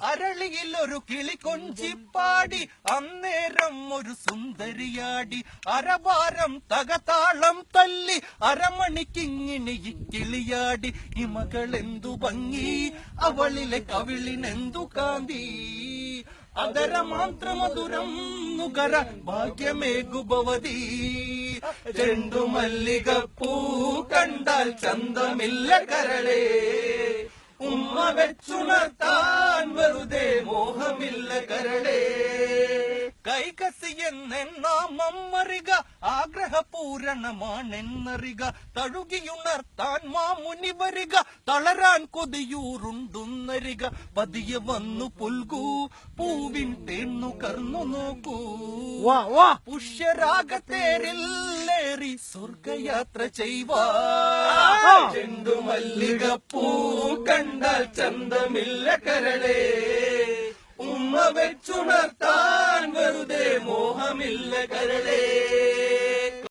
അരളിയിൽ ഒരു കിളി കൊഞ്ചിപ്പാടി അന്നേരം ഒരു സുന്ദരിയാടി അരവാരം തകതാളം തല്ലി അരമണിക്കിങ്ങിണി കിളിയാടി ഇമകളെന്തു ഭംഗി അവളിലെ കവിളിനെന്തു കാന്തി അതരമാന്ത്രമധുരം നുകര ഭാഗ്യമേകുഭവതി ചെണ്ടുമല്ലികപ്പൂ കണ്ടാൽ ചന്തമില്ല കരളേ ഉമ്മ വെച്ചുണർത്താൻ വെറുതെ മോഹമില്ല കരളേ കൈകസിയെന്നാമറിക ആഗ്രഹപൂരണമാണെന്നറിക തഴുകിയുണർത്താൻ മാമുനി വരിക തളരാൻ കൊതിയൂറുണ്ടുന്നരിക പതിയെ വന്നു പുൽകൂ പൂവിൻ തേന്നു കർന്നു നോക്കൂ പുഷ്യരാഗത്തേരില്ലേറി സ്വർഗയാത്ര ചെയ്യുവാ ചെണ്ടുമല്ലികപ്പൂ കണ്ടാൽ ചന്തമില്ല കരളേ ഉമ്മ വെച്ചുണർത്താൻ വെറുതെ മോഹമില്ല കരളേ